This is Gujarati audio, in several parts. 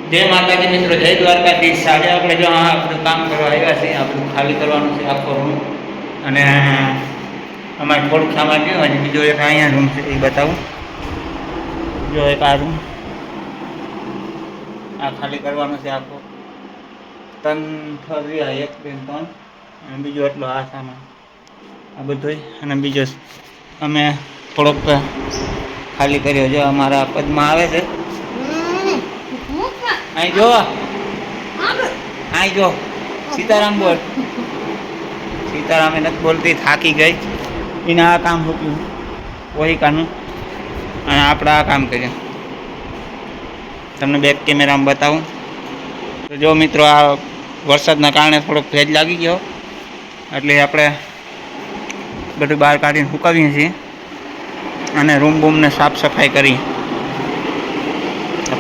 જય માતાજી મિત્રો, જય દ્વારકાધીશ. આજે આપણે જો આ બધું કામ કરવા આવ્યા છીએ, આ બધું ખાલી કરવાનું છે આખો રૂમ. અને અમારે થોડુંક સામાન ગયું અને બીજો એક અહીંયા રૂમ છે એ બતાવું. જો એક આ રૂમ આ ખાલી કરવાનું છે આખો. 3 ઠર્યા, 1 2 3 અને બીજો એટલો આ સામાન આ બધું. અને બીજો અમે થોડોક ખાલી કર્યો. જો અમારા પદમાં આવે છે. અહીં જો, અહીં જો, સીતારામ બોલ. સીતારામ એ નથી બોલતી, થાકી ગઈ. એને આ કામ મૂક્યું ઓહિકાનું અને આપણે આ કામ કર્યું. તમને બેક કેમેરામાં બતાવું તો જો મિત્રો, આ વરસાદના કારણે થોડોક ભેજ લાગી ગયો એટલે આપણે બધું બહાર કાઢીને સુકાવીએ છીએ અને રૂમ બૂમને સાફ સફાઈ કરી.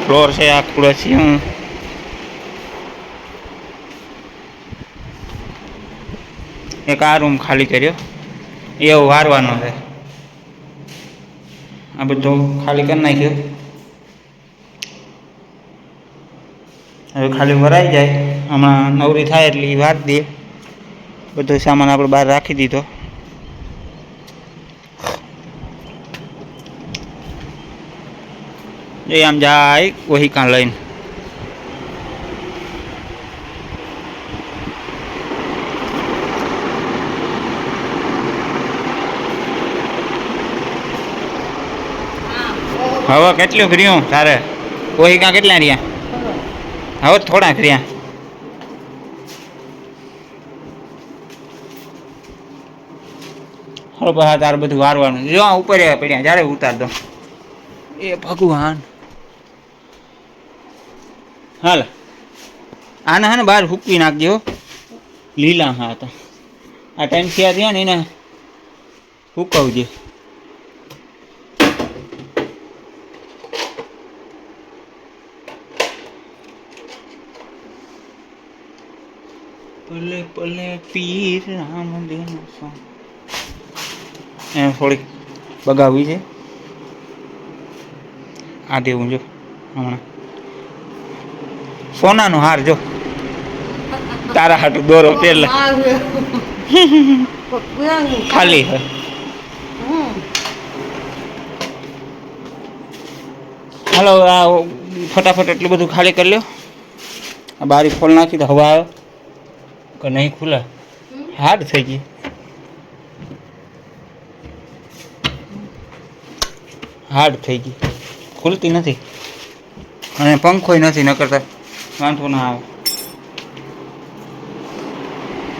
ફ્લોર છે, આ ખુરશી હું એક આ રૂમ ખાલી કર્યો, એવું વારવાનો છે. આ બધું ખાલી કરી નાખ્યું. હવે ખાલી ભરાઈ જાય, હમણાં નવરી થાય એટલે એ વાર દે. બધો સામાન આપણે બહાર રાખી દીધો. એ આમ જાય વહી કાં લઈને. હવે કેટલું કર્યું તારે? વહી કાં કેટલા રહ્યા? હવે થોડાક રહ્યા. હવે પછી તારે બધું વારવાનું. જો ઉપર પડ્યા, જ્યારે ઉતાર દો. એ ભગવાન, હાલ આને હા ને બહાર હૂકવી નાખજો. લીલા હા તો આ ટાઈમ થયા થયા ને એને હૂકવજે. પલે પલે પીર રામ દેનો સોંગ એને થોડીક બગાવવી છે. આ દેવું જો હમણાં સોનાનો હાર જો તારા હાટું દોરો પેલા ખાલી હે. હાલો આ ફટાફટ એટલું બધું ખાલી કરી લ્યો. આ બારી ખોલ નાખી તો હવા આવે કે નહીં ખુલે. હાર્ડ થઈ ગઈ. હાર્ડ થઈ ગઈ, ખુલતી નથી અને પંખોય નથી ન કરતા વાંધો ના આવે.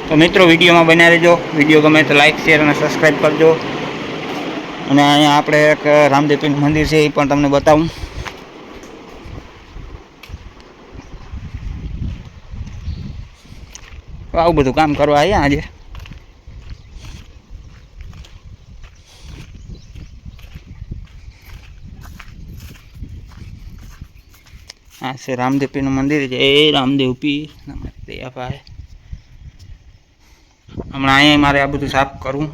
તો મિત્રો વિડીયોમાં બન્યા રહેજો. વિડીયો ગમે તો લાઈક શેર અને સબસ્ક્રાઈબ કરજો. અને અહીંયા આપણે એક રામદેવપીરનું મંદિર છે એ પણ તમને બતાવું. આવું બધું કામ કરવા આવ્યા આજે. આ છે રામદેવ પીરનું મંદિર છે. એ રામદેવ પીર ભાઈ. હમણાં અહીંયા મારે આ બધું સાફ કરવું.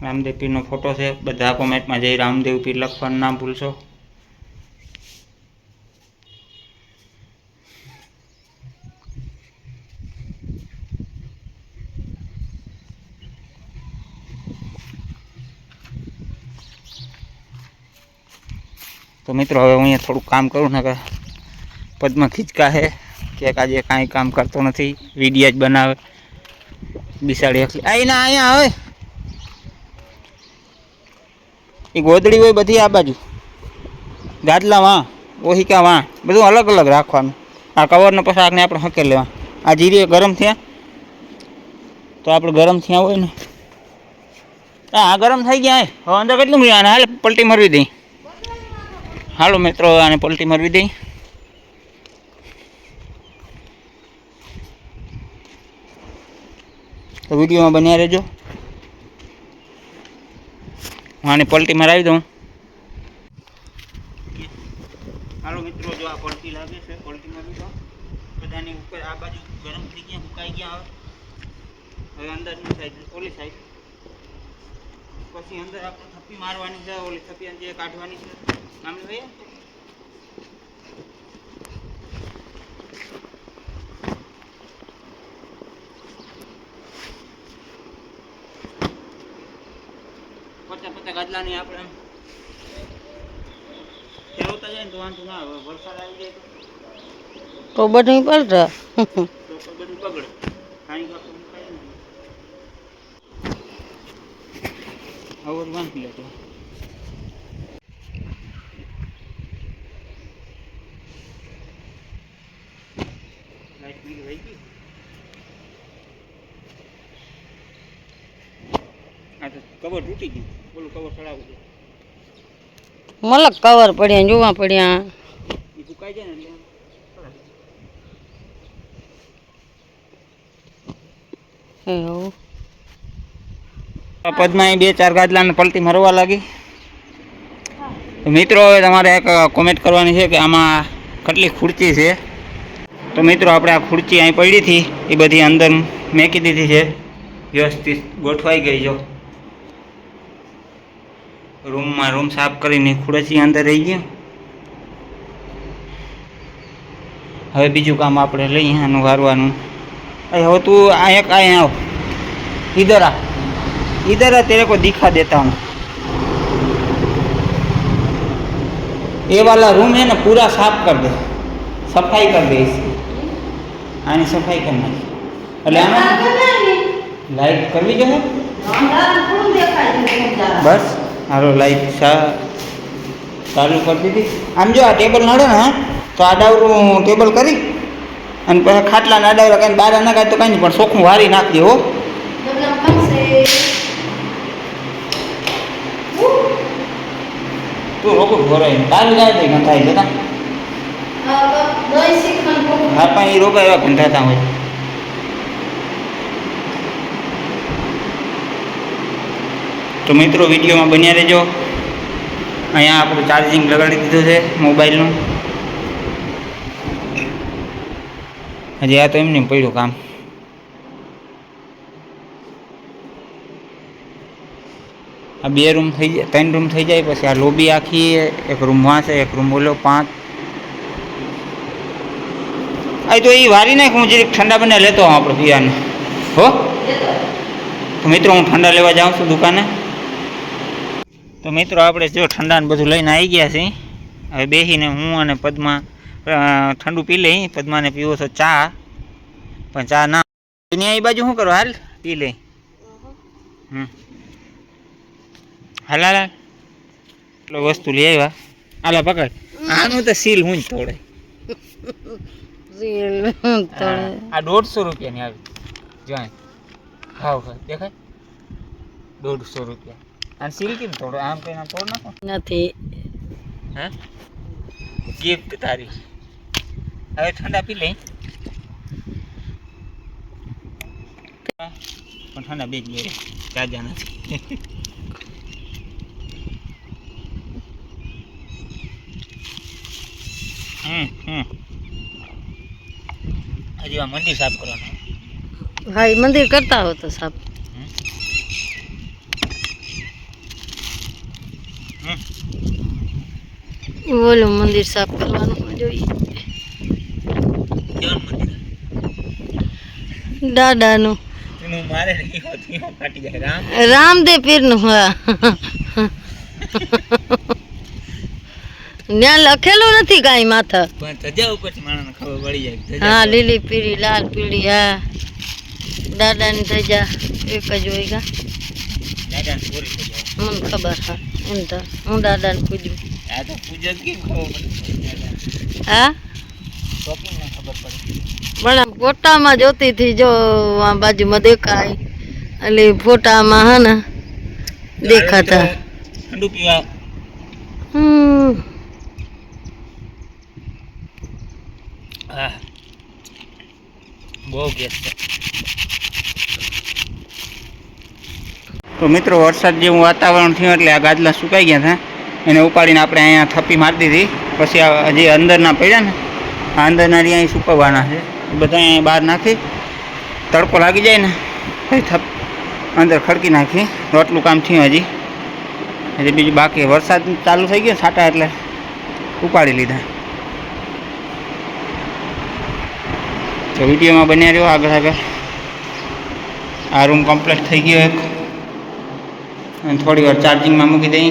રામદેવ પીરનો ફોટો છે. બધા કોમેન્ટમાં જઈ રામદેવ પીર લખવાનું ના ભૂલશો. તો મિત્રો હવે હું અહીંયા થોડુંક કામ કરું ને, પદમાં ખીચકા છે કે આજે કાંઈ કામ કરતો નથી, વિડીયો જ બનાવે. બિસાડી એકલી આઈ ના અહીંયા હવે એ ગોદડી હોય બધી આ બાજુ, ગાદલા વાં, ઓહિકા વાં, બધું અલગ અલગ રાખવાનું. આ કવરનો પછી આને આપણે હકેલ લેવા. આ જીરી ગરમ થયા તો આપણે ગરમ થયા હોય ને, હા ગરમ થઈ ગયા. હવે અંદર કેટલું મળ્યું? હાલ પલટી મારવી દઈ. હાલો મિત્રો આને પલટી મારવી દઈ. તો વિડીયોમાં બન્યા રહેજો. હું આને પલટી મરાવી દઉં. હાલો મિત્રો, જો આ પલટી લાગે છે, પલટી મારી દો. બધાની ઉપર આ બાજુ ગરમ થઈ ગયા, સુકાઈ ગયા. હવે અંદરની સાઈડ ઓલી સાઈડ પછી અંદર આપણે થપ્પી મારવાની છે. ઓલી થપ્પી જે કાઢવાની છે આમ લઈએ પડતા પડતા ગાદલાની આપણે ફેરવતા જાય ને તો વાંધો ના આવે. વરસાદ આવી જાય તો બધું પડશે. તો બધું બગડે. કાંઈ આપણે મુકાય ને હવે વાંચી લેતો. લાઈટ બીજી વહી ગઈ. આ તો કવર તૂટી ગયું. ઓલું કવર ચડાવવું છે. મલક કવર પડ્યા જોવા પડ્યા. એ સુકાઈ જાય ને એવું પદમાં 2-4 ગાદલાને પલટી મરવા લાગી. તો મિત્રો હવે તમારે એક કોમેન્ટ કરવાની છે કે આમાં કેટલી ખુરચી છે. તો મિત્રો આપણે આ ખુરચી અહીં પડી હતી એ બધી અંદર મેકી દીધી છે. વ્યવસ્થિત ગોઠવાઈ ગઈ. જો રૂમ સાફ કરીને ખુરચી અંદર રહી ગઈ. હવે બીજું કામ આપણે લઈએ આનું વારવાનું. હવે તું આ એક અહીંયા આવ. इधर आ तेरे को दिखा देता हूँ. ये वाला रूम है ना पूरा साफ कर दे. सफाई कर दे इसकी. आनी सफाई करना है. એટલે આમાં લાઈટ કરવી જોઈએ. બસ હાલો લાઈટ ચાલુ કરી દીધી. આમ જો આ ટેબલ નડે ને તો આડાવરું ટેબલ કરી અને પછી ખાટલા આડાવરા કાંઈ બહાર ના કાંઈ તો કાંઈ નહીં પણ ચોખ્ખું વારી નાખજે હો. તું રોકું ભરાય તારું જાય તો ગંધાય જતા. હા પણ એ રોગા એવા ગંધાતા હોય. તો મિત્રો વિડીયોમાં બન્યા રહેજો. અહીંયા આપણું ચાર્જિંગ લગાડી દીધું છે મોબાઈલનું. હજી આ તો એમને પડ્યું કામ. આ 2 રૂમ થઈ જાય 3 રૂમ થઈ જાય પછી આ લોબી આખી એક રૂમ વાંચે એક રૂમ બોલો 5. આ તો એ વારી નાખ. હું જરીક ઠંડા બને લેતો હોઉં આપણે પીવાને હો. તો મિત્રો હું ઠંડા લેવા જાઉં છું દુકાને. તો મિત્રો આપણે જો ઠંડા ને બધું લઈને આવી ગયા છીએ. હવે બેસીને હું અને પદ્મા ઠંડુ પી લઈ. પદ્માને પીવો તો ચા પણ ચા ના એની એ બાજુ શું કરો હાલ પી લઈ. હાલ એટલો વસ્તુ લઈ આવ્યા. આલા પકડ. આનું તો સીલ હું જ તોડે. આ 150 રૂપિયાની આવી. જો ભાવ દેખાય 150 રૂપિયા. આ સીલ કેમ તોડો? આમ કઈ તોડ નાખો નથી. હે ગિફ્ટ તારી. હવે ઠંડા પી લઈ. પણ ઠંડા બે જ લે. ચાજા નથી. હજી આ મંદિર સાફ કરવાનું. હા એ મંદિર કરતા હો તો સાફ. ઓલું મંદિર સાફ કરવાનું જોઈએ. દાદાનું રામદેવ પીરનું. હા ત્યાં લખેલું નથી કાંઈ માથા. હા લીલી પીળી લાલ પીળી. હા દાદાની ધજા એક જ હોય ગા. મને ખબર. હા એમ તો હું દાદાને પૂજું. હા પણ ફોટામાં જોતી હતી. જો આ બાજુમાં દેખાય એટલે ફોટામાં હા ને દેખાતા. બહુ ગેસ છે. તો મિત્રો વરસાદ જેવું વાતાવરણ થયું એટલે આ ગાદલા સુકાઈ ગયા હતા. એને ઉપાડીને આપણે અહીંયા થપ્પી મારી દીધી. પછી આ જે અંદરના પડ્યા ને આ અંદરના અહીં સુકવવાના છે. બધા અહીંયા બહાર નાખી તડકો લાગી જાય ને પછી અંદર ખડકી નાખી. તો આટલું કામ થયું. હજી બીજું બાકી. વરસાદ ચાલુ થઈ ગયો છાંટા એટલે ઉપાડી લીધા. તો વિડીયોમાં બન્યા રહ્યો આગળ. આ રૂમ કમ્પ્લીટ થઈ ગયો એક. અને થોડી વાર ચાર્જિંગમાં મૂકી દઈએ